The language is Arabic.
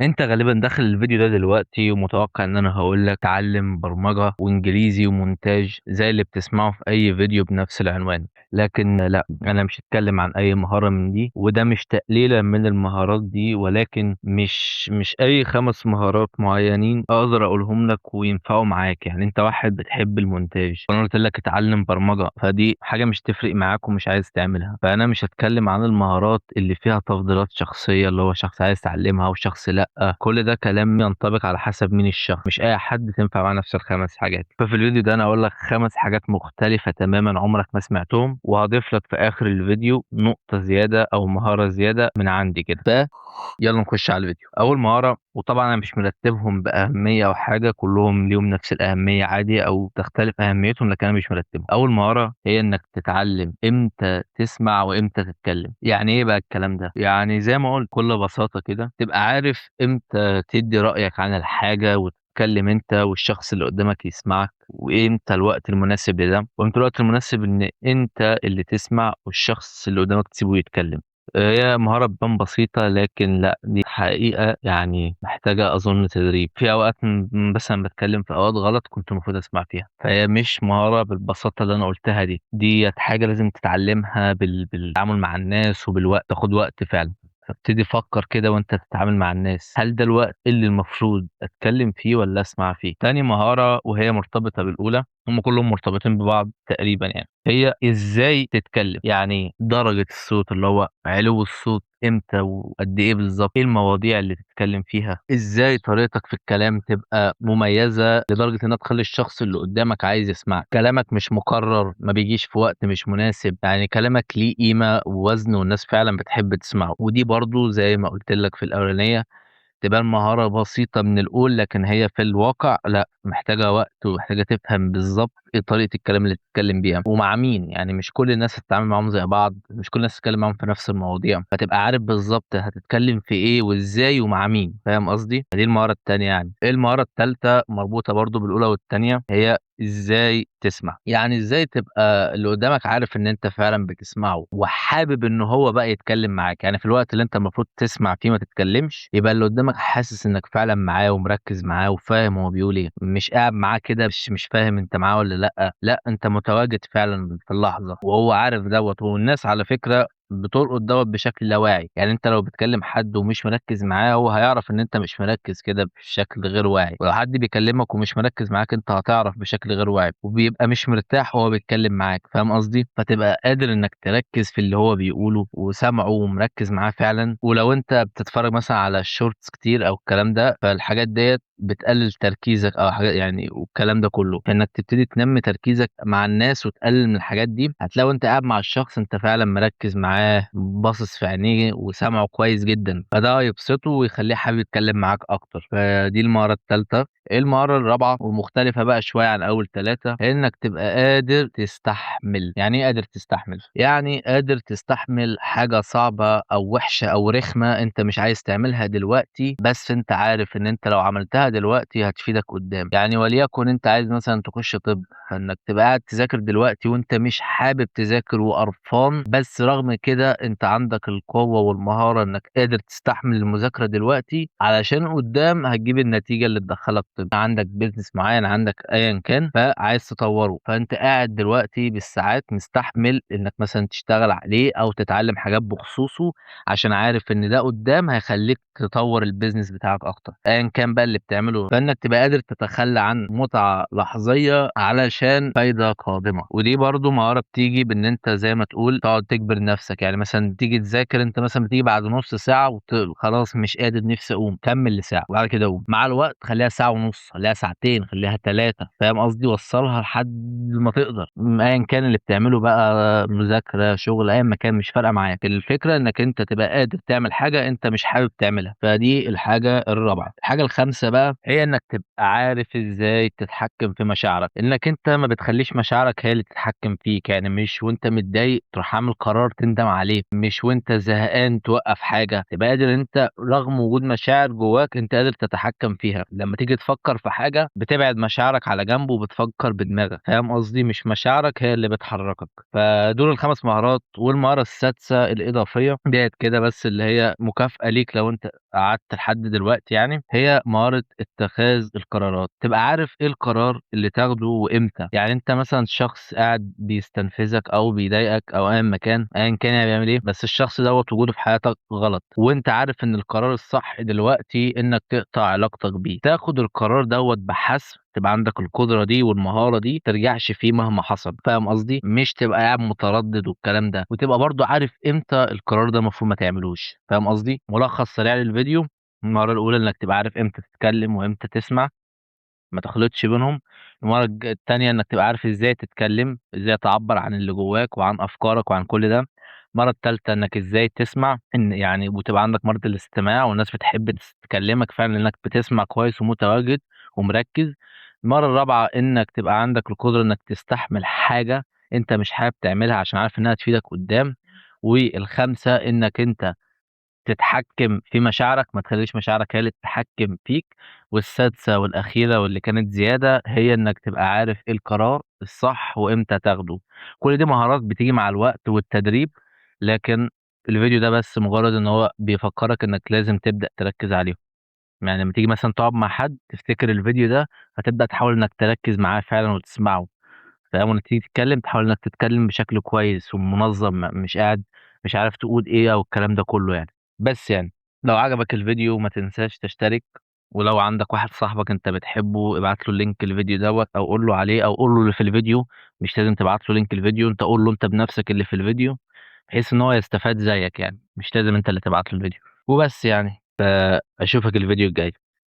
انت غالبا داخل الفيديو ده دلوقتي ومتوقع ان انا هقول لك تعلم برمجة وانجليزي ومونتاج زي اللي بتسمعه في اي فيديو بنفس العنوان. لكن لا، انا مش هتكلم عن اي مهارة من دي، وده مش تقليلا من المهارات دي، ولكن مش اي 5 مهارات معينين اقدر اقولهم لك وينفعوا معاك. يعني انت واحد بتحب المونتاج وانا قلت لك اتعلم برمجة، فدي حاجة مش تفرق معاك ومش عايز تعملها. فانا مش هتكلم عن المهارات اللي فيها تفضيلات شخصية، اللي هو شخص عايز يتعلمها وشخص لا. كل ده كلام ينطبق على حسب مين الشخص، مش اي حد تنفع مع نفس ال5 حاجات. ففي الفيديو ده انا اقول لك 5 حاجات مختلفة تماما عمرك ما سمعتهم، وهضيف لك في اخر الفيديو نقطة زيادة او مهارة زيادة من عندي كده. يلا نخش على الفيديو. اول مهاره، وطبعا انا مش مرتبهم باهميه او حاجه، كلهم ليهم نفس الاهميه عادي او تختلف اهميتهم، لكن انا مش مرتبهم. اول مهاره هي انك تتعلم امتى تسمع وامتى تتكلم. يعني ايه بقى الكلام ده؟ يعني زي ما قلت بكل بساطه كده، تبقى عارف امتى تدي رايك عن الحاجه وتتكلم انت والشخص اللي قدامك يسمعك، وامتى الوقت المناسب لده وامتى الوقت المناسب ان انت اللي تسمع والشخص اللي قدامك تسيبه يتكلم. هي مهارة تبان بسيطة، لكن لا، دي حقيقة يعني محتاجة أظن تدريب. في أوقات مثلا بتكلم في أوقات غلط كنت المفروض أسمع فيها. فهي مش مهارة بالبساطة اللي أنا قلتها دي حاجة لازم تتعلمها بالتعامل مع الناس وبالوقت، تاخد وقت فعلا. فابتدي فكر كده وانت تتعامل مع الناس، هل ده الوقت اللي المفروض اتكلم فيه ولا اسمع فيه؟ تاني مهارة وهي مرتبطة بالأولى، هم كلهم مرتبطين ببعض تقريبا، يعني هي ازاي تتكلم. يعني درجة الصوت، اللي هو علو الصوت امتى وقد ايه بالظبط، ايه المواضيع اللي تتكلم فيها، ازاي طريقتك في الكلام تبقى مميزة لدرجة انها تخلي الشخص اللي قدامك عايز يسمعك. كلامك مش مكرر، ما بيجيش في وقت مش مناسب، يعني كلامك ليه قيمة ووزن والناس فعلا بتحب تسمعه. ودي برضو زي ما قلت لك في الأولانية تبان مهارة بسيطة من الأول، لكن هي في الواقع لا، محتاجة وقت ومحتاجة تفهم بالظبط ايه طريقة الكلام اللي تتكلم بيها ومع مين. يعني مش كل الناس هتتعامل معاهم زي بعض، مش كل الناس تتكلم معاهم في نفس المواضيع، فتبقى عارف بالظبط هتتكلم في ايه وازاي ومع مين. فاهم قصدي؟ دي المهارة التانية. يعني ايه المهارة التالتة مربوطة برضو بالأولى والتانية؟ هي ازاي تسمع. يعني ازاي تبقى اللي قدامك عارف ان انت فعلا بتسمعه وحابب ان هو بقى يتكلم معاك. يعني في الوقت اللي انت المفروض تسمع فيه ما تتكلمش، يبقى اللي قدامك حاسس انك فعلا معاه ومركز معاه وفاهم هو بيقول ايه، مش قاعد معاه كده مش فاهم انت معاه ولا لا. لا، انت متواجد فعلا في اللحظة وهو عارف دوت. والناس على فكرة بتلقط دوت بشكل لا واعي. يعني انت لو بتكلم حد ومش مركز معاه، هو هيعرف ان انت مش مركز كده بشكل غير واعي. ولو حد بيكلمك ومش مركز معاك، انت هتعرف بشكل غير واعي، وبيبقى مش مرتاح وهو بيتكلم معاك. فاهم قصدي؟ فتبقى قادر انك تركز في اللي هو بيقوله وسامعه ومركز معاه فعلا. ولو انت بتتفرج مثلا على الشورتس كتير او الكلام ده، فالحاجات ديت بتقلل تركيزك او حاجات يعني، والكلام ده كله انك تبتدي تنمي تركيزك مع الناس وتقلل من الحاجات دي. هتلاقي وانت قاعد مع الشخص انت فعلا مركز معاه، باصص في عينيه وسامعه كويس جدا، فده يبسطه ويخليه حابب يتكلم معاك اكتر. فدي المهارة الثالثة. المهارة الرابعة ومختلفة بقى شوية عن أول 3، هي إنك تبقى قادر تستحمل. يعني إيه قادر تستحمل؟ يعني قادر تستحمل حاجة صعبة أو وحشة أو رخمة أنت مش عايز تعملها دلوقتي، بس أنت عارف إن أنت لو عملتها دلوقتي هتفيدك قدام. يعني وليكن أنت عايز مثلا تخش طب، فإنك تبقى قاعد تذاكر دلوقتي وأنت مش حابب تذاكر وقرفان، بس رغم كده أنت عندك القوة والمهارة إنك قادر تستحمل المذاكرة دلوقتي علشان قدام هتجيب النتيجة اللي تدخلك طب. عندك بيزنس معين، عندك ايا كان، فعايز تطوره، فانت قاعد دلوقتي بالساعات مستحمل انك مثلا تشتغل عليه او تتعلم حاجات بخصوصه، عشان عارف ان ده قدام هيخليك تطور البيزنس بتاعك اكتر ايا كان بقى اللي بتعمله. فانك تبقى قادر تتخلى عن متعة لحظية علشان فايدة قادمة. ودي برضو مهارة بتيجي بان انت زي ما تقول تقعد تجبر نفسك. يعني مثلا تيجي تذاكر، انت مثلا بتيجي بعد نص ساعة وخلاص مش قادر، نفسي اقوم، كمل لساعة وبعد كده قوم. مع الوقت خليها ساعة ونص، خليها ساعتين، خليها 3. فاهم قصدي؟ وصلها لحد ما تقدر، ايا كان اللي بتعمله بقى، مذاكرة، شغل، ايا ما كان، مش فارقة معاك. الفكرة انك انت تبقى قادر تعمل حاجة انت مش حابب تعملها. فدي الحاجة الرابعة. الحاجة الخامسة بقى هي انك تبقى عارف ازاي تتحكم في مشاعرك، انك انت ما بتخليش مشاعرك هي اللي تتحكم فيك. يعني مش وانت متضايق تروح عامل قرار تندم عليه، مش وأنت زهقان توقّف حاجة، تبقى قادر أنت رغم وجود مشاعر جواك أنت قادر تتحكم فيها، لمّا تيجي تفكّر في حاجة بتبعد مشاعرك على جنب وبتفكّر بدماغك، فاهم قصدي؟ مش مشاعرك هي اللي بتحركك. فدول ال5 مهارات، والمهارة السادسة الإضافية ديّة كده بس اللي هي مكافأة ليك لو أنت قعدت لحد دلوقتي يعني، هي مهارة اتخاذ القرارات، تبقى عارف إيه القرار اللي تاخده وإمتى. يعني أنت مثلًا شخص قاعد بيستنفذك أو بيضايقك أو أيًا ما كان، أيًا كان يعني بيعمل إيه، بس الشخص دوّة وجوده في حياتك غلط، وأنت عارف إن القرار الصح دلوقتي إنك تقطع علاقتك بيه، تاخد القرار دوّة بحسم، تبقى عندك القدرة دي والمهارة دي، ما ترجعش فيه مهما حصل، فاهم قصدي؟ مش تبقى قاعد متردد والكلام ده، وتبقى برضه عارف إمتى القرار ده المفروض ما تعملوش، فاهم قصدي؟ ملخص سريع للفيديو، المهارة الأولى إنك تبقى عارف إمتى تتكلم وإمتى تسمع، ما تخلطش بينهم. المهارة التانية إنك تبقى عارف إزاي تتكلم، إزاي تعبّر عن اللي جواك وعن أفكارك وعن كل ده. المهارة التالتة إنك إزاي تسمع، إن يعني وتبقى عندك مهارة الاستماع والناس بتحب تكلمك فعلًا لإنك بتسمع كويس ومتواجد ومركّز. المهارة الرابعة إنك تبقى عندك القدرة إنك تستحمل حاجة أنت مش حابب تعملها عشان عارف إنها هتفيدك قدّام. والخامسة إنك أنت تتحكّم في مشاعرك، ما تخلّيش مشاعرك هي اللي تتحكّم فيك. والسادسة والأخيرة واللي كانت زيادة، هي إنّك تبقى عارف إيه القرار الصح وإمتى تاخده. كل دي مهارات بتيجي مع الوقت والتدريب، لكن الفيديو ده بس مجرّد إن هو بيفكّرك إنّك لازم تبدأ تركّز عليهم. يعني لمّا تيجي مثلًا تقعد مع حد تفتكر الفيديو ده، هتبدأ تحاول إنّك تركّز معاه فعلًا وتسمعه. فلمّا تيجي تتكلّم تحاول إنّك تتكلّم بشكل كويس ومنظّم، مش قاعد مش عارف تقول إيه أو الكلام ده كلّه يعني. بس يعني، لو عجبك الفيديو ما تنساش تشترك، ولو عندك واحد صاحبك أنت بتحبه ابعت له لينك الفيديو دوّة أو قُل له عليه أو قُل له اللي في الفيديو، مش لازم تبعت له لينك الفيديو، أنت قُل له أنت بنَفْسك اللي في الفيديو، بحيث إن هو يستفاد زيّك يعني، مش لازم أنت اللي تبعت له الفيديو. وبس يعني، فأشوفك الفيديو الجاي.